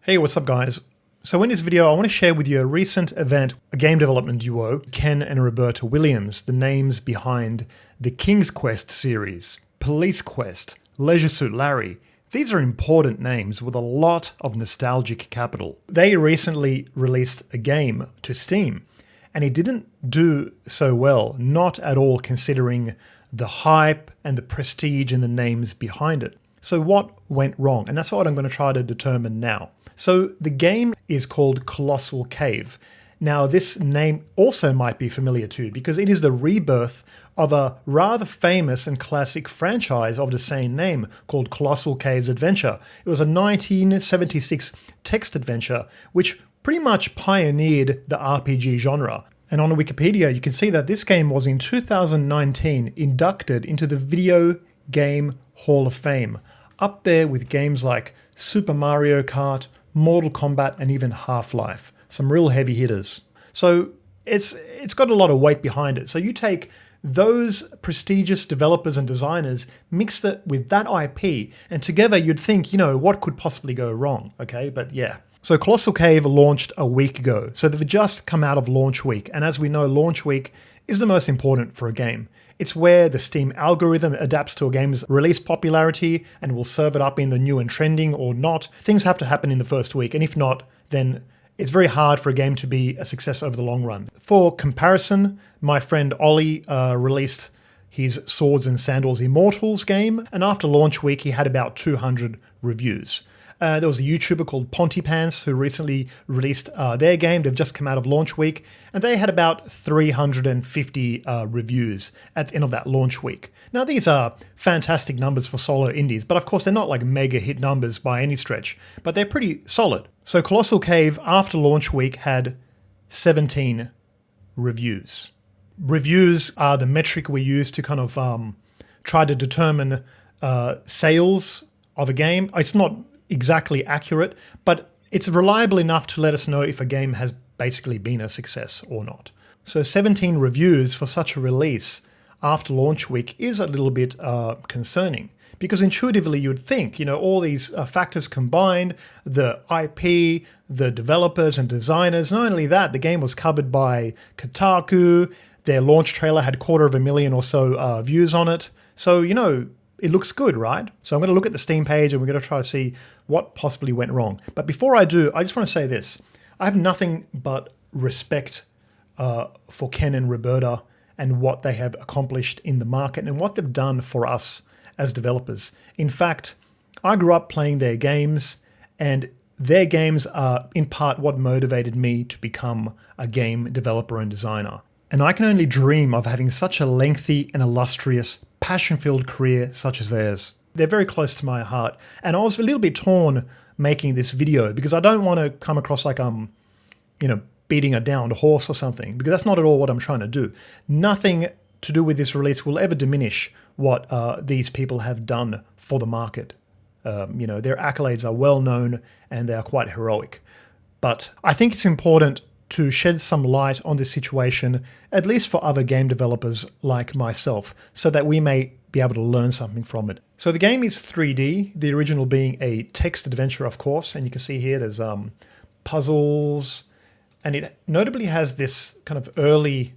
Hey, what's up guys? So in this video, I want to share with you a recent event, a game development duo, Ken and Roberta Williams, the names behind the King's Quest series, Police Quest, Leisure Suit Larry. These are important names with a lot of nostalgic capital. They recently released a game to Steam, and it didn't do so well, not at all considering the hype and the prestige and the names behind it. So what went wrong? And that's what I'm going to try to determine now. So the game is called Colossal Cave. Now this name also might be familiar too, because it is the rebirth of a rather famous and classic franchise of the same name called Colossal Cave's Adventure. It was a 1976 text adventure which pretty much pioneered the RPG genre. And on Wikipedia you can see that this game was in 2019 inducted into the Video Game Hall of Fame, up there with games like Super Mario Kart, Mortal Kombat, and even Half-Life. Some real heavy hitters. So it's got a lot of weight behind it. So you take those prestigious developers and designers, mix it with that IP, and together you'd think, what could possibly go wrong? Okay, but yeah. So Colossal Cave launched a week ago. So they've just come out of launch week. And as we know, launch week is the most important for a game. It's where the Steam algorithm adapts to a game's release popularity and will serve it up in the new and trending or not. Things have to happen in the first week, and if not, then it's very hard for a game to be a success over the long run. For comparison, my friend Ollie released his Swords and Sandals Immortals game, and after launch week he had about 200 reviews. There was a YouTuber called Pontypants who recently released their game. They've just come out of launch week, and they had about 350 reviews at the end of that launch week. Now, these are fantastic numbers for solo indies, but of course they're not like mega hit numbers by any stretch, but they're pretty solid. So Colossal Cave, after launch week, had 17 reviews. Reviews are the metric we use to kind of try to determine sales of a game. It's not exactly accurate, but it's reliable enough to let us know if a game has basically been a success or not. So 17 reviews for such a release after launch week is a little bit concerning, because intuitively you'd think, all these factors combined, the IP, the developers and designers, not only that, the game was covered by Kotaku, their launch trailer had 250,000 or so views on it. So, it looks good, right? So I'm going to look at the Steam page and we're going to try to see what possibly went wrong. But before I do, I just want to say this. I have nothing but respect for Ken and Roberta and what they have accomplished in the market and what they've done for us as developers. In fact, I grew up playing their games, and their games are in part what motivated me to become a game developer and designer. And I can only dream of having such a lengthy and illustrious, passion-filled career such as theirs. They're very close to my heart. And I was a little bit torn making this video because I don't want to come across like I'm, beating a downed horse or something, because that's not at all what I'm trying to do. Nothing to do with this release will ever diminish what these people have done for the market. Their accolades are well known and they are quite heroic. But I think it's important to shed some light on this situation, at least for other game developers like myself, so that we may be able to learn something from it. So the game is 3D, the original being a text adventure, of course, and you can see here there's puzzles, and it notably has this kind of early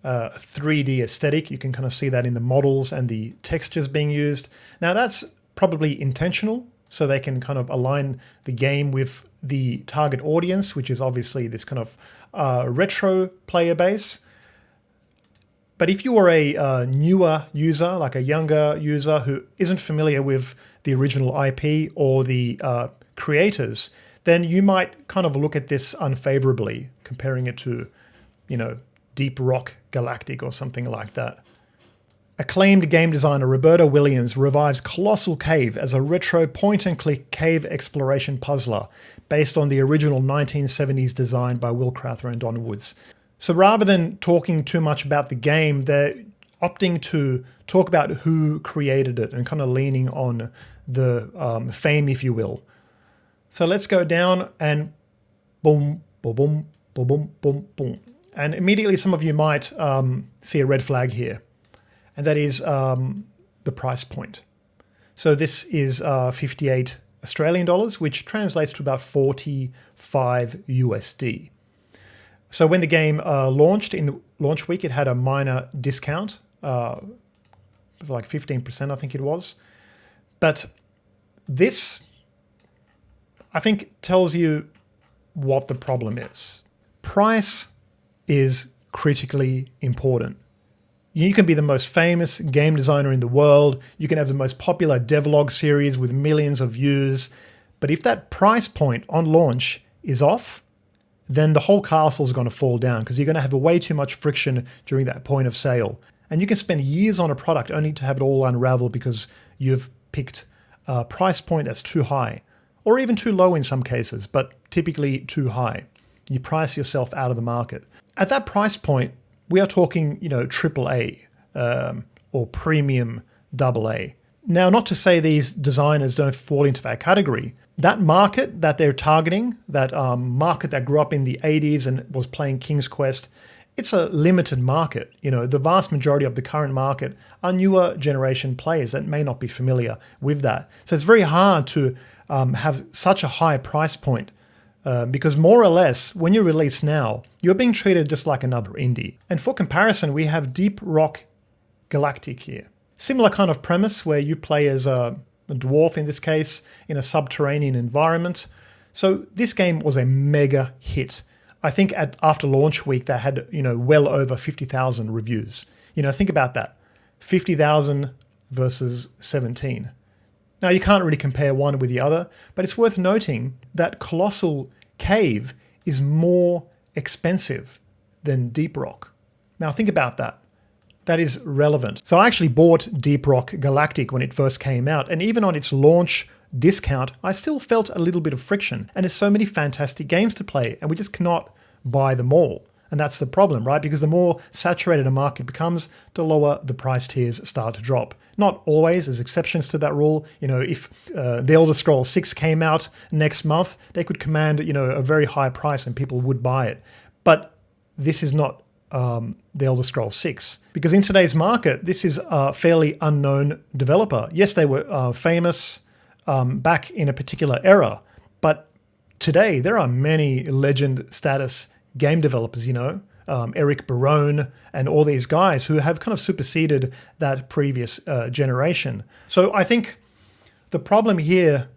3D aesthetic. You can kind of see that in the models and the textures being used. Now that's probably intentional, so they can kind of align the game with the target audience, which is obviously this kind of retro player base. But if you are a newer user, like a younger user who isn't familiar with the original IP or the creators, then you might kind of look at this unfavorably, comparing it to, Deep Rock Galactic or something like that. Acclaimed game designer Roberta Williams revives Colossal Cave as a retro point-and-click cave exploration puzzler based on the original 1970s design by Will Crowther and Don Woods. So rather than talking too much about the game, they're opting to talk about who created it and kind of leaning on the fame, if you will. So let's go down and boom, boom, boom, boom, boom, boom, boom. And immediately some of you might see a red flag here. And that is the price point. So this is 58 Australian dollars, which translates to about 45 USD. So when the game launched in launch week, it had a minor discount, like 15%, I think it was. But this, I think, tells you what the problem is. Price is critically important. You can be the most famous game designer in the world. You can have the most popular devlog series with millions of views. But if that price point on launch is off, then the whole castle is going to fall down because you're going to have way too much friction during that point of sale. And you can spend years on a product only to have it all unravel because you've picked a price point that's too high, or even too low in some cases, but typically too high. You price yourself out of the market. At that price point, we are talking, AAA or premium AA. Now, not to say these designers don't fall into that category. That market that they're targeting, that market that grew up in the 80s and was playing King's Quest, it's a limited market. The vast majority of the current market are newer generation players that may not be familiar with that. So it's very hard to have such a high price point because more or less, when you release now, you're being treated just like another indie. And for comparison, we have Deep Rock Galactic here. Similar kind of premise where you play as a dwarf, in this case, in a subterranean environment. So this game was a mega hit. I think after launch week, they had, well over 50,000 reviews. Think about that. 50,000 versus 17. Now, you can't really compare one with the other, but it's worth noting that Colossal Cave is more expensive than Deep Rock. Now, think about that. That is relevant. So I actually bought Deep Rock Galactic when it first came out, and even on its launch discount, I still felt a little bit of friction. And there's so many fantastic games to play, and we just cannot buy them all. And that's the problem, right? Because the more saturated a market becomes, the lower the price tiers start to drop. Not always, there's exceptions to that rule. If The Elder Scrolls 6 came out next month, they could command, a very high price and people would buy it. But this is not The Elder Scrolls 6. Because in today's market, this is a fairly unknown developer. Yes, they were famous back in a particular era, but today there are many legend status game developers, Eric Barone and all these guys who have kind of superseded that previous generation. So I think the problem here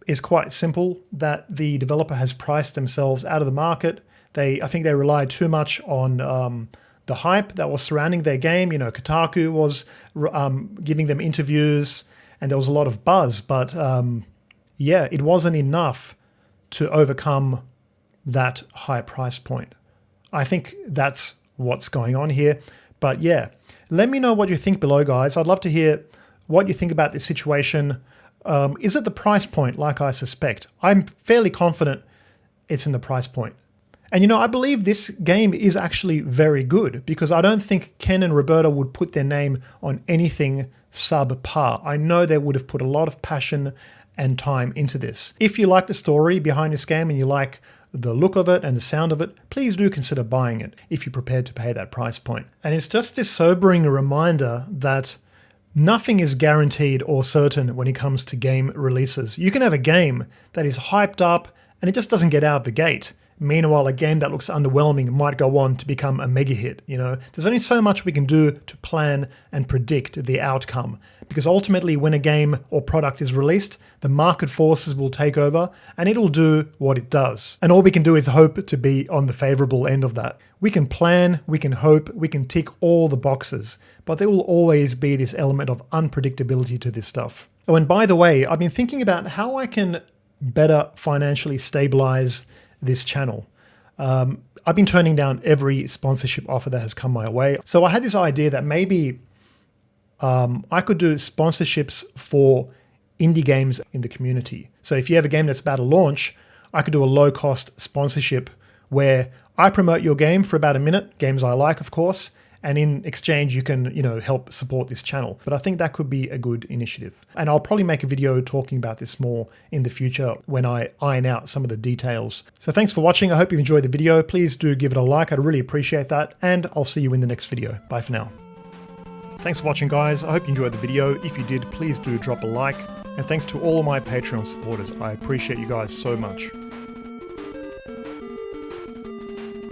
is quite simple, that the developer has priced themselves out of the market. I think they relied too much on the hype that was surrounding their game. Kotaku was giving them interviews and there was a lot of buzz, but it wasn't enough to overcome that high price point. I think that's what's going on here. But yeah, let me know what you think below, guys. I'd love to hear what you think about this situation. Is it the price point like I suspect? I'm fairly confident it's in the price point. And I believe this game is actually very good because I don't think Ken and Roberta would put their name on anything subpar. I know they would have put a lot of passion and time into this. If you like the story behind this game and you like the look of it and the sound of it, please do consider buying it if you're prepared to pay that price point. And it's just this sobering reminder that nothing is guaranteed or certain when it comes to game releases. You can have a game that is hyped up and it just doesn't get out of the gate. Meanwhile, a game that looks underwhelming might go on to become a mega hit. There's only so much we can do to plan and predict the outcome, because ultimately when a game or product is released, the market forces will take over and it'll do what it does. And all we can do is hope to be on the favorable end of that. We can plan, we can hope, we can tick all the boxes, but there will always be this element of unpredictability to this stuff. Oh, and by the way, I've been thinking about how I can better financially stabilize this channel. I've been turning down every sponsorship offer that has come my way. So I had this idea that maybe I could do sponsorships for indie games in the community. So if you have a game that's about to launch, I could do a low-cost sponsorship where I promote your game for about a minute, games I like, of course, and in exchange you can, help support this channel. But I think that could be a good initiative. And I'll probably make a video talking about this more in the future when I iron out some of the details. So thanks for watching. I hope you enjoyed the video. Please do give it a like. I'd really appreciate that. And I'll see you in the next video. Bye for now. Thanks for watching, guys. I hope you enjoyed the video. If you did, please do drop a like. And thanks to all of my Patreon supporters. I appreciate you guys so much.